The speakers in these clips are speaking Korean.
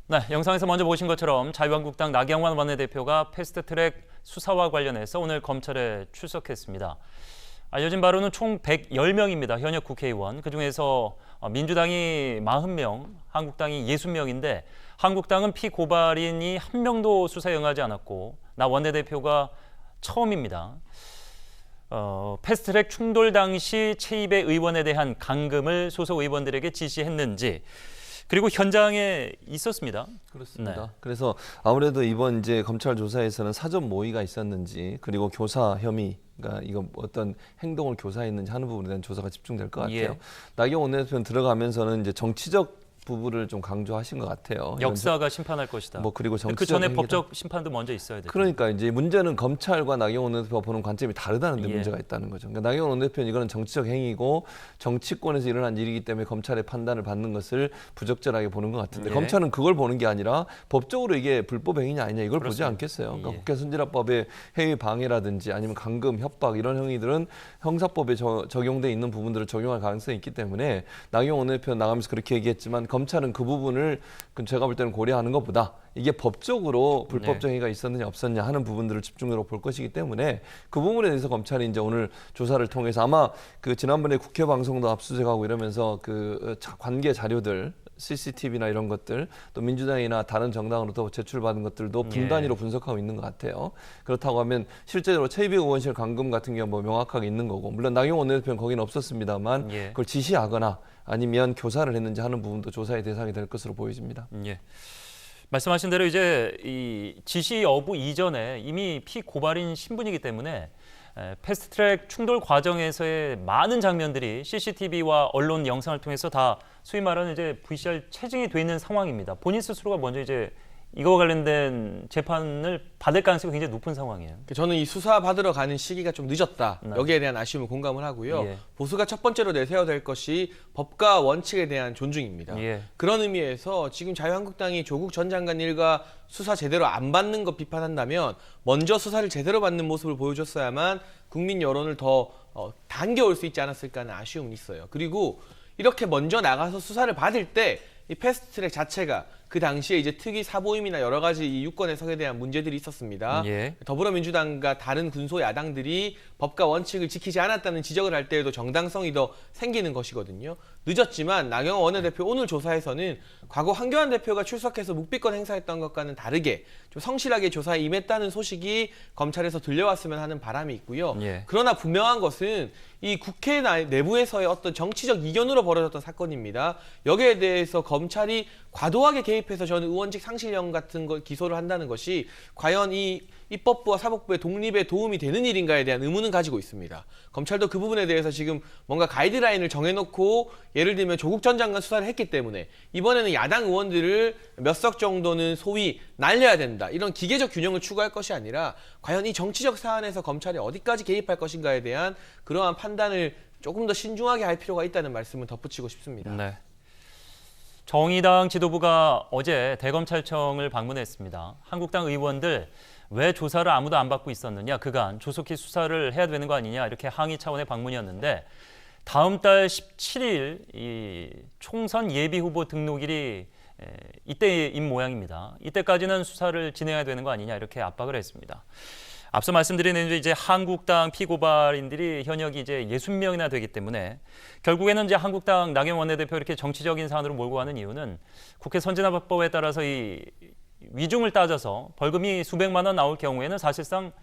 네, 영상에서 먼저 보신 것처럼 자유한국당 나경원 원내대표가 패스트트랙 수사와 관련해서 오늘 검찰에 출석했습니다. 알려진 바로는 총 110명입니다. 현역 국회의원. 그중에서 민주당이 40명, 한국당이 60명인데 한국당은 피고발인이 한 명도 수사에 응하지 않았고 나 원내대표가 처음입니다. 패스트트랙 충돌 당시 최입의 의원에 대한 감금을 소속 의원들에게 지시했는지 그리고 현장에 있었습니다. 그렇습니다. 네. 그래서 아무래도 이번 이제 검찰 조사에서는 사전 모의가 있었는지 그리고 교사 혐의, 그러니까 이거 어떤 행동을 교사했는지 하는 부분에 대한 조사가 집중될 것 같아요. 예. 나경원 원내대표는 들어가면서는 이제 정치적 부분을 좀 강조하신 것 같아요. 역사가 심판할 것이다. 그리고 정치적 그 전에 행위다. 법적 심판도 먼저 있어야 되죠. 그러니까 이제 문제는 검찰과 나경원 원내대표가 보는 관점이 다르다는 데 예. 문제가 있다는 거죠. 그러니까 나경원 원내대표는 이거는 정치적 행위고 정치권에서 일어난 일이기 때문에 검찰의 판단을 받는 것을 부적절하게 보는 것 같은데 예. 검찰은 그걸 보는 게 아니라 법적으로 이게 불법 행위냐 아니냐 이걸 보지 그렇습니다. 않겠어요. 그러니까 예. 국회 선진화법의 해외 방해라든지 아니면 감금, 협박 이런 행위들은 형사법에 적용돼 있는 부분들을 적용할 가능성이 있기 때문에 나경원 원내대표는 나가면서 그렇게 얘기했지만 검찰은 그 부분을 제가 볼 때는 고려하는 것보다 이게 법적으로 불법적 행위가 있었느냐 없었냐 하는 부분들을 집중적으로 볼 것이기 때문에 그 부분에 대해서 검찰이 이제 오늘 조사를 통해서 아마 그 지난번에 국회 방송도 압수수색하고 이러면서 그 관계 자료들 CCTV나 이런 것들 또 민주당이나 다른 정당으로도 제출받은 것들도 분단위로 분석하고 있는 것 같아요. 그렇다고 하면 실제로 최이배 의원실 감금 같은 경우 뭐 명확하게 있는 거고 물론 나경원 원내대표는 거기는 없었습니다만 그걸 지시하거나 아니면 교사를 했는지 하는 부분도 조사의 대상이 될 것으로 보여집니다. 예. 말씀하신 대로 이제 이 지시 여부 이전에 이미 피고발인 신분이기 때문에 패스트트랙 충돌 과정에서의 많은 장면들이 CCTV와 언론 영상을 통해서 다 소위 말하는 이제 VCR 체증이 돼 있는 상황입니다. 본인 스스로가 먼저 이제 이거와 관련된 재판을 받을 가능성이 굉장히 높은 상황이에요. 저는 이 수사 받으러 가는 시기가 좀 늦었다. 네. 여기에 대한 아쉬움을 공감을 하고요. 예. 보수가 첫 번째로 내세워야 될 것이 법과 원칙에 대한 존중입니다. 예. 그런 의미에서 지금 자유한국당이 조국 전 장관 일가 수사 제대로 안 받는 거 비판한다면 먼저 수사를 제대로 받는 모습을 보여줬어야만 국민 여론을 더 당겨올 수 있지 않았을까 하는 아쉬움은 있어요. 그리고 이렇게 먼저 나가서 수사를 받을 때 이 패스트트랙 자체가 그 당시에 이제 특이 사보임이나 여러 가지 이 유권 해석에 대한 문제들이 있었습니다. 예. 더불어민주당과 다른 군소 야당들이 법과 원칙을 지키지 않았다는 지적을 할 때에도 정당성이 더 생기는 것이거든요. 늦었지만 나경원 원내대표 오늘 조사에서는 과거 황교안 대표가 출석해서 묵비권 행사했던 것과는 다르게 좀 성실하게 조사에 임했다는 소식이 검찰에서 들려왔으면 하는 바람이 있고요. 예. 그러나 분명한 것은 이 국회 내부에서의 어떤 정치적 이견으로 벌어졌던 사건입니다. 여기에 대해서 검찰이 과도하게 개입해서 저는 의원직 상실령 같은 거 기소를 한다는 것이 과연 이 입법부와 사법부의 독립에 도움이 되는 일인가에 대한 의문은 가지고 있습니다. 검찰도 그 부분에 대해서 지금 뭔가 가이드라인을 정해놓고 예를 들면 조국 전 장관 수사를 했기 때문에 이번에는 야당 의원들을 몇 석 정도는 소위 날려야 된다. 이런 기계적 균형을 추구할 것이 아니라 과연 이 정치적 사안에서 검찰이 어디까지 개입할 것인가에 대한 그러한 판단을 조금 더 신중하게 할 필요가 있다는 말씀을 덧붙이고 싶습니다. 네. 정의당 지도부가 어제 대검찰청을 방문했습니다. 한국당 의원들 왜 조사를 아무도 안 받고 있었느냐, 그간 조속히 수사를 해야 되는 거 아니냐 이렇게 항의 차원의 방문이었는데 다음 달 17일 이 총선 예비 후보 등록일이 이때인 모양입니다. 이때까지는 수사를 진행해야 되는 거 아니냐 이렇게 압박을 했습니다. 앞서 말씀드린 대로 이제 한국당 피고발인들이 현역이 이제 60명이나 되기 때문에 결국에는 이제 한국당 나경원 원내대표 이렇게 정치적인 사안으로 몰고 가는 이유는 국회 선진화법에 따라서 이 위중을 따져서 벌금이 수백만 원 나올 경우에는 사실상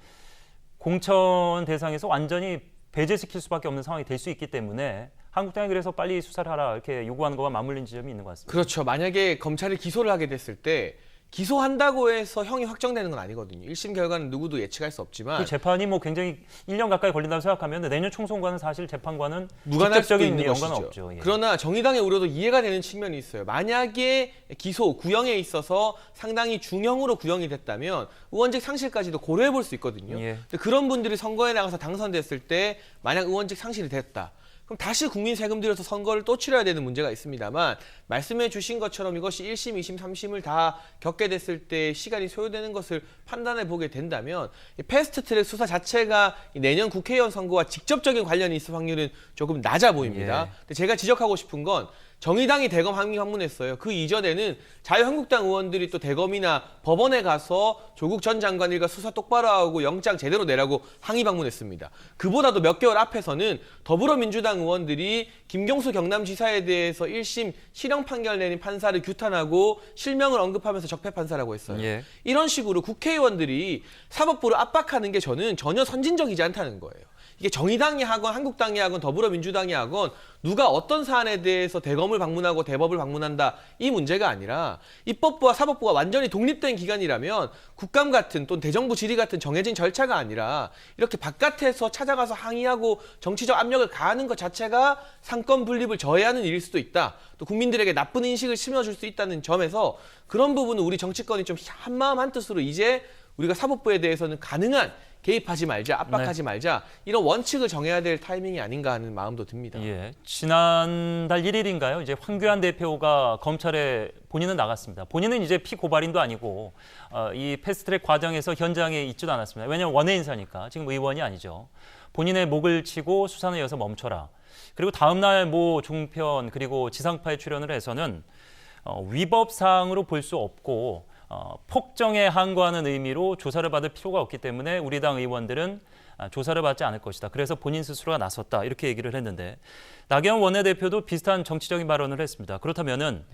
공천 대상에서 완전히 배제시킬 수밖에 없는 상황이 될 수 있기 때문에 한국당이 그래서 빨리 수사를 하라 이렇게 요구하는 것과 맞물린 지점이 있는 것 같습니다. 그렇죠. 만약에 검찰이 기소를 하게 됐을 때 기소한다고 해서 형이 확정되는 건 아니거든요. 1심 결과는 누구도 예측할 수 없지만 그 재판이 뭐 굉장히 1년 가까이 걸린다고 생각하면 내년 총선과는 사실 재판과는 무관할 수도 직접적인 있는 연관은 것이죠. 없죠. 예. 그러나 정의당의 우려도 이해가 되는 측면이 있어요. 만약에 기소, 구형에 있어서 상당히 중형으로 구형이 됐다면 의원직 상실까지도 고려해 볼 수 있거든요. 예. 근데 그런 분들이 선거에 나가서 당선됐을 때 만약 의원직 상실이 됐다. 그럼 다시 국민 세금 들여서 선거를 또 치러야 되는 문제가 있습니다만 말씀해 주신 것처럼 이것이 1심, 2심, 3심을 다 겪게 됐을 때 시간이 소요되는 것을 판단해 보게 된다면 이 패스트트랙 수사 자체가 내년 국회의원 선거와 직접적인 관련이 있을 확률은 조금 낮아 보입니다. 예. 근데 제가 지적하고 싶은 건 정의당이 대검 항의 방문했어요. 그 이전에는 자유한국당 의원들이 또 대검이나 법원에 가서 조국 전 장관 일가 수사 똑바로 하고 영장 제대로 내라고 항의 방문했습니다. 그보다도 몇 개월 앞에서는 더불어민주당 의원들이 김경수 경남지사에 대해서 1심 실형 판결 내린 판사를 규탄하고 실명을 언급하면서 적폐 판사라고 했어요. 예. 이런 식으로 국회의원들이 사법부를 압박하는 게 저는 전혀 선진적이지 않다는 거예요. 이게 정의당이 하건 한국당이 하건 더불어민주당이 하건 누가 어떤 사안에 대해서 대검을 방문하고 대법을 방문한다 이 문제가 아니라 입법부와 사법부가 완전히 독립된 기관이라면 국감 같은 또는 대정부 질의 같은 정해진 절차가 아니라 이렇게 바깥에서 찾아가서 항의하고 정치적 압력을 가하는 것 자체가 상권 분립을 저해하는 일일 수도 있다. 또 국민들에게 나쁜 인식을 심어줄 수 있다는 점에서 그런 부분은 우리 정치권이 좀 한마음 한뜻으로 이제 우리가 사법부에 대해서는 가능한 개입하지 말자, 압박하지 말자 이런 원칙을 정해야 될 타이밍이 아닌가 하는 마음도 듭니다. 예, 지난달 1일인가요? 이제 황교안 대표가 검찰에 본인은 나갔습니다. 본인은 이제 피고발인도 아니고 이 패스트트랙 과정에서 현장에 있지도 않았습니다. 왜냐하면 원외 인사니까 지금 의원이 아니죠. 본인의 목을 치고 수사는 여기서 멈춰라. 그리고 다음 날 모 종편 그리고 지상파에 출연을 해서는 위법 사항으로 볼 수 없고 폭정에 항거하는 의미로 조사를 받을 필요가 없기 때문에 우리 당 의원들은 조사를 받지 않을 것이다. 그래서 본인 스스로가 나섰다. 이렇게 얘기를 했는데 나경원 원내대표도 비슷한 정치적인 발언을 했습니다. 그렇다면은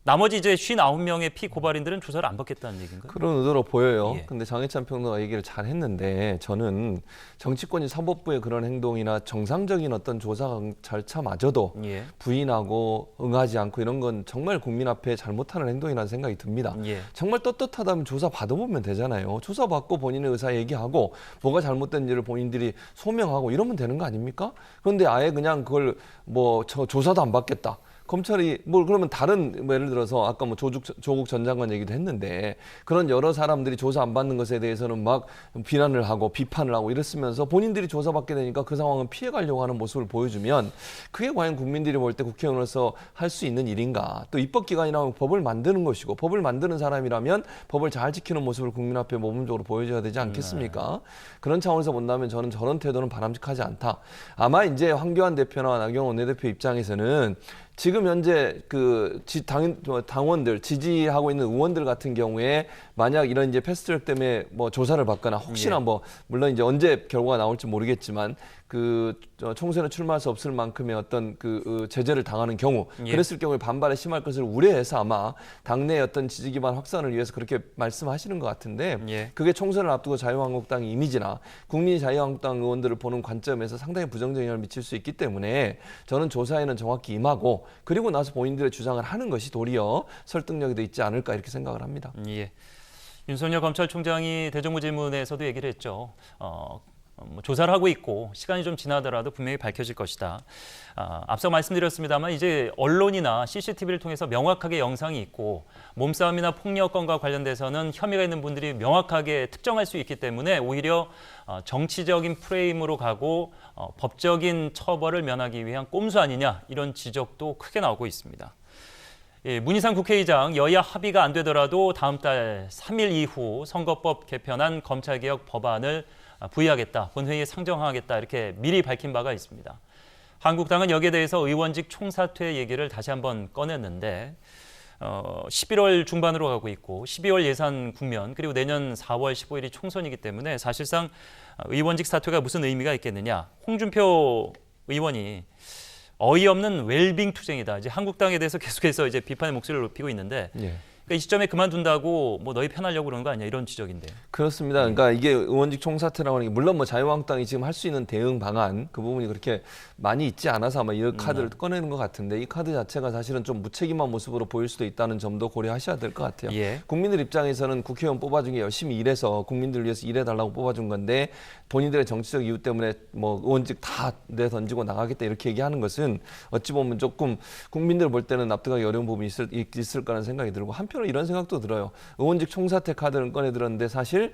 나머지 이제 59명의 피고발인들은 조사를 안 받겠다는 얘기인가요? 그런 의도로 보여요. 예. 근데 장해찬 평론가 얘기를 잘 했는데 저는 정치권이 사법부의 그런 행동이나 정상적인 어떤 조사 절차마저도 예. 부인하고 응하지 않고 이런 건 정말 국민 앞에 잘못하는 행동이라는 생각이 듭니다. 예. 정말 떳떳하다면 조사 받아보면 되잖아요. 조사 받고 본인의 의사 얘기하고 뭐가 잘못된지를 본인들이 소명하고 이러면 되는 거 아닙니까? 그런데 아예 그냥 그걸 조사도 안 받겠다. 검찰이 그러면 다른 예를 들어서 아까 조국 전 장관 얘기도 했는데 그런 여러 사람들이 조사 안 받는 것에 대해서는 막 비난을 하고 비판을 하고 이랬으면서 본인들이 조사받게 되니까 그 상황은 피해가려고 하는 모습을 보여주면 그게 과연 국민들이 볼 때 국회의원으로서 할 수 있는 일인가. 또 입법기관이라면 법을 만드는 것이고 법을 만드는 사람이라면 법을 잘 지키는 모습을 국민 앞에 모범적으로 보여줘야 되지 않겠습니까? 그런 차원에서 본다면 저는 저런 태도는 바람직하지 않다. 아마 이제 황교안 대표나 나경원 원내대표 입장에서는 지금 현재 당원들 지지하고 있는 의원들 같은 경우에 만약 이런 이제 패스트트랙 때문에 조사를 받거나 혹시나 물론 이제 언제 결과가 나올지 모르겠지만 총선에 출마할 수 없을 만큼의 어떤 제재를 당하는 경우 그랬을 경우에 반발이 심할 것을 우려해서 아마 당내의 어떤 지지 기반 확산을 위해서 그렇게 말씀하시는 것 같은데 그게 총선을 앞두고 자유한국당 이미지나 국민이 자유한국당 의원들을 보는 관점에서 상당히 부정적 영향을 미칠 수 있기 때문에 저는 조사에는 정확히 임하고 그리고 나서 본인들의 주장을 하는 것이 도리어 설득력이 돼 있지 않을까 이렇게 생각을 합니다. 예. 윤석열 검찰총장이 대정부질문에서도 얘기를 했죠. 조사를 하고 있고 시간이 좀 지나더라도 분명히 밝혀질 것이다. 앞서 말씀드렸습니다만 이제 언론이나 CCTV를 통해서 명확하게 영상이 있고 몸싸움이나 폭력건과 관련돼서는 혐의가 있는 분들이 명확하게 특정할 수 있기 때문에 오히려 정치적인 프레임으로 가고 법적인 처벌을 면하기 위한 꼼수 아니냐 이런 지적도 크게 나오고 있습니다. 예, 문희상 국회의장 여야 합의가 안 되더라도 다음 달 3일 이후 선거법 개편안 검찰개혁 법안을 부의하겠다, 본회의에 상정하겠다 이렇게 미리 밝힌 바가 있습니다. 한국당은 여기에 대해서 의원직 총사퇴 얘기를 다시 한번 꺼냈는데 11월 중반으로 가고 있고 12월 예산 국면 그리고 내년 4월 15일이 총선이기 때문에 사실상 의원직 사퇴가 무슨 의미가 있겠느냐. 홍준표 의원이 어이없는 웰빙 투쟁이다. 이제 한국당에 대해서 계속해서 이제 비판의 목소리를 높이고 있는데 그러니까 이 시점에 그만둔다고 너희 편하려고 그러는 거 아니야 이런 지적인데. 그렇습니다. 그러니까 이게 의원직 총사퇴라고 하는 게 물론 자유한국당이 지금 할 수 있는 대응 방안 그 부분이 그렇게 많이 있지 않아서 아마 이 카드를 꺼내는 것 같은데 이 카드 자체가 사실은 좀 무책임한 모습으로 보일 수도 있다는 점도 고려하셔야 될 것 같아요. 국민들 입장에서는 국회의원 뽑아준 게 열심히 일해서 국민들을 위해서 일해달라고 뽑아준 건데 본인들의 정치적 이유 때문에 의원직 다 내던지고 나가겠다 이렇게 얘기하는 것은 어찌 보면 조금 국민들 볼 때는 납득하기 어려운 부분이 있을 거라는 생각이 들고 한편으로 한편으로 이런 생각도 들어요. 의원직 총사퇴 카드를 꺼내 들었는데 사실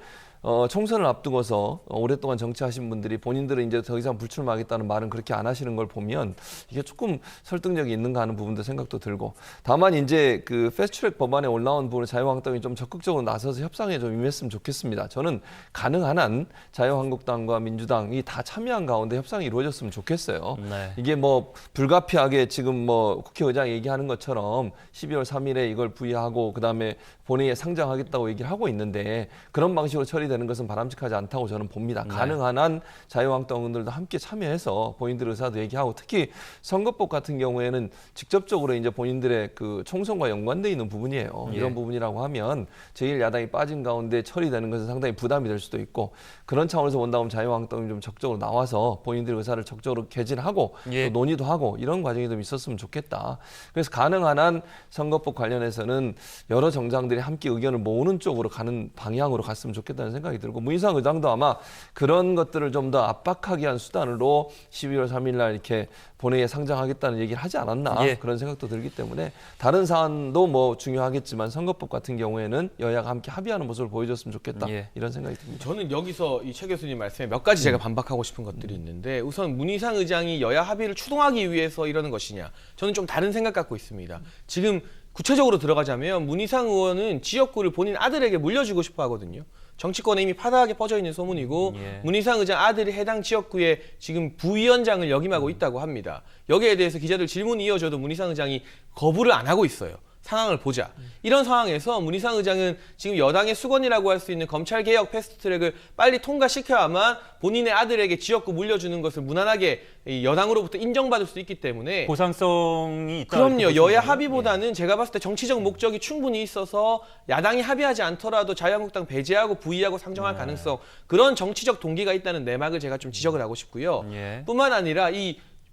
총선을 앞두고서 오랫동안 정치하신 분들이 본인들은 이제 더 이상 불출마하겠다는 말은 그렇게 안 하시는 걸 보면 이게 조금 설득력이 있는가 하는 부분도 생각도 들고, 다만 이제 그 패스트트랙 법안에 올라온 부분을 자유한국당이 좀 적극적으로 나서서 협상에 좀 임했으면 좋겠습니다. 저는 가능한 한 자유한국당과 민주당이 다 참여한 가운데 협상이 이루어졌으면 좋겠어요. 네. 이게 뭐 불가피하게 지금 뭐 국회의장 얘기하는 것처럼 12월 3일에 이걸 부의하고 그다음에 본회의에 상정하겠다고 얘기를 하고 있는데 그런 방식으로 처리되는 것은 바람직하지 않다고 저는 봅니다. 네. 가능한 한 자유한국당 의원들도 함께 참여해서 본인들 의사도 얘기하고, 특히 선거법 같은 경우에는 직접적으로 이제 본인들의 그 총선과 연관돼 있는 부분이에요. 이런 부분이라고 하면 제1야당이 빠진 가운데 처리되는 것은 상당히 부담이 될 수도 있고, 그런 차원에서 본다면 자유한국당이 좀 적극적으로 나와서 본인들의 의사를 적극적으로 개진하고 또 논의도 하고 이런 과정이 좀 있었으면 좋겠다. 그래서 가능한 한 선거법 관련해서는 여러 정당들이 함께 의견을 모으는 쪽으로 가는 방향으로 갔으면 좋겠다는 생각이 들고, 문희상 의장도 아마 그런 것들을 좀 더 압박하기 위한 수단으로 12월 3일 날 이렇게 본회의에 상정하겠다는 얘기를 하지 않았나 그런 생각도 들기 때문에 다른 사안도 뭐 중요하겠지만 선거법 같은 경우에는 여야가 함께 합의하는 모습을 보여줬으면 좋겠다 이런 생각이 듭니다. 저는 여기서 이 최 교수님 말씀에 몇 가지 제가 반박하고 싶은 것들이 있는데, 우선 문희상 의장이 여야 합의를 추동하기 위해서 이러는 것이냐, 저는 좀 다른 생각 갖고 있습니다. 지금 구체적으로 들어가자면 문희상 의원은 지역구를 본인 아들에게 물려주고 싶어 하거든요. 정치권에 이미 파다하게 퍼져 있는 소문이고 문희상 의장 아들이 해당 지역구에 지금 부위원장을 역임하고 있다고 합니다. 여기에 대해서 기자들 질문이 이어져도 문희상 의장이 거부를 안 하고 있어요. 상황을 보자. 이런 상황에서 문희상 의장은 지금 여당의 수건이라고 할 수 있는 검찰개혁 패스트트랙을 빨리 통과시켜야만 본인의 아들에게 지역구 물려주는 것을 무난하게 여당으로부터 인정받을 수 있기 때문에 보상성이 있다. 그럼요. 여야 합의보다는 제가 봤을 때 정치적 목적이 충분히 있어서 야당이 합의하지 않더라도 자유한국당 배제하고 부의하고 상정할 가능성, 그런 정치적 동기가 있다는 내막을 제가 좀 지적을 하고 싶고요. 뿐만 아니라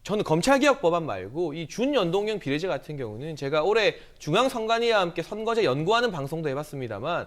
저는 검찰개혁 법안 말고 이 준연동형 비례제 같은 경우는 제가 올해 중앙선관위와 함께 선거제 연구하는 방송도 해봤습니다만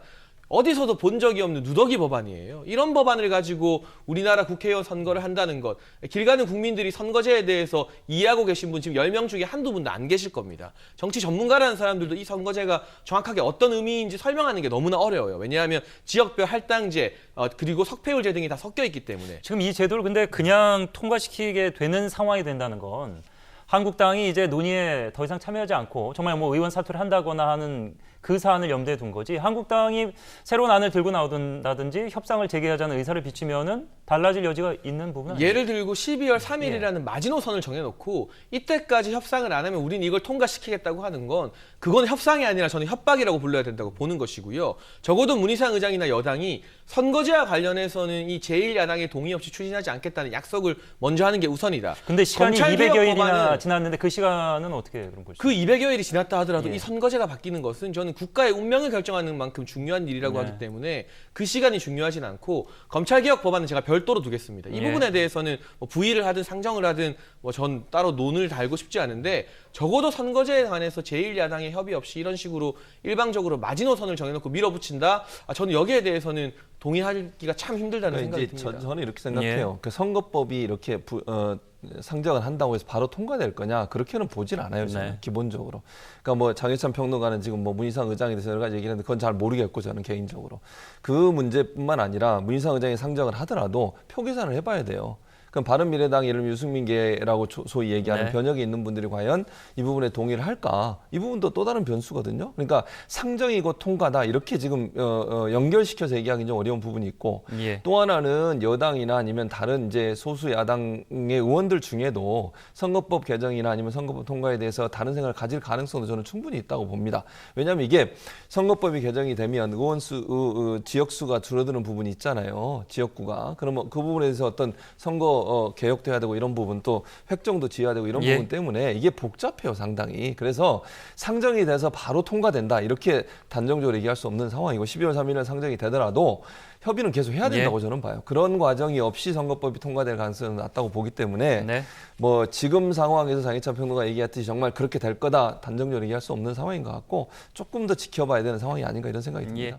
어디서도 본 적이 없는 누더기 법안이에요. 이런 법안을 가지고 우리나라 국회의원 선거를 한다는 것, 길 가는 국민들이 선거제에 대해서 이해하고 계신 분 지금 10명 중에 한두 분도 안 계실 겁니다. 정치 전문가라는 사람들도 이 선거제가 정확하게 어떤 의미인지 설명하는 게 너무나 어려워요. 왜냐하면 지역별 할당제 그리고 석패율제 등이 다 섞여 있기 때문에. 지금 이 제도를 근데 그냥 통과시키게 되는 상황이 된다는 건 한국당이 이제 논의에 더 이상 참여하지 않고 정말 뭐 의원 사퇴를 한다거나 하는 그 사안을 염두에 둔 거지, 한국당이 새로운 안을 들고 나오든지 협상을 재개하자는 의사를 비치면은 달라질 여지가 있는 부분은 아니에요. 예를 들고 12월 3일이라는 마지노선을 정해놓고 이때까지 협상을 안 하면 우리는 이걸 통과시키겠다고 하는 건 그건 협상이 아니라 저는 협박이라고 불러야 된다고 보는 것이고요. 적어도 문희상 의장이나 여당이 선거제와 관련해서는 이 제1야당의 동의 없이 추진하지 않겠다는 약속을 먼저 하는 게 우선이다. 근데 시간이 검찰개혁 200여일이나 법안은 지났는데 그 시간은 어떻게 그런 것이죠? 그 200여일이 지났다 하더라도 이 선거제가 바뀌는 것은 저는 국가의 운명을 결정하는 만큼 중요한 일이라고 하기 때문에 그 시간이 중요하진 않고, 검찰개혁 법안은 제가 별도로 두겠습니다. 이 부분에 대해서는 뭐 부의를 하든 상정을 하든 뭐 전 따로 논을 달고 싶지 않은데, 적어도 선거제에 관해서 제1야당의 협의 없이 이런 식으로 일방적으로 마지노선을 정해놓고 밀어붙인다? 저는 여기에 대해서는 동의하기가 참 힘들다는 생각이 듭니다. 저는 이렇게 생각해요. 그 선거법이 이렇게 상정을 한다고 해서 바로 통과될 거냐, 그렇게는 보질 않아요. 저는 기본적으로. 그러니까 뭐 장혜찬 평론가는 지금 뭐 문희상 의장에 대해서 여러 가지 얘기했는데 그건 잘 모르겠고, 저는 개인적으로 그 문제뿐만 아니라 문희상 의장이 상정을 하더라도 표 계산을 해봐야 돼요. 그럼 바른미래당 예를 들면 유승민계라고 소위 얘기하는 변혁이 있는 분들이 과연 이 부분에 동의를 할까? 이 부분도 또 다른 변수거든요. 그러니까 상정이고 통과다 이렇게 지금 연결시켜서 얘기하기 좀 어려운 부분이 있고, 또 하나는 여당이나 아니면 다른 이제 소수 야당의 의원들 중에도 선거법 개정이나 아니면 선거법 통과에 대해서 다른 생각을 가질 가능성도 저는 충분히 있다고 봅니다. 왜냐하면 이게 선거법이 개정이 되면 의원수 지역수가 줄어드는 부분이 있잖아요. 지역구가. 그러면 그 부분에 대해서 어떤 선거 개혁돼야 되고 이런 부분, 또 획정도 지어야 되고 이런 부분 때문에 이게 복잡해요, 상당히. 그래서 상정이 돼서 바로 통과된다 이렇게 단정적으로 얘기할 수 없는 상황이고, 12월 3일에 상정이 되더라도 협의는 계속 해야 된다고 저는 봐요. 그런 과정이 없이 선거법이 통과될 가능성은 낮다고 보기 때문에 뭐 지금 상황에서 장혜찬 평론가 얘기했듯이 정말 그렇게 될 거다 단정적으로 얘기할 수 없는 상황인 것 같고, 조금 더 지켜봐야 되는 상황이 아닌가 이런 생각이 듭니다.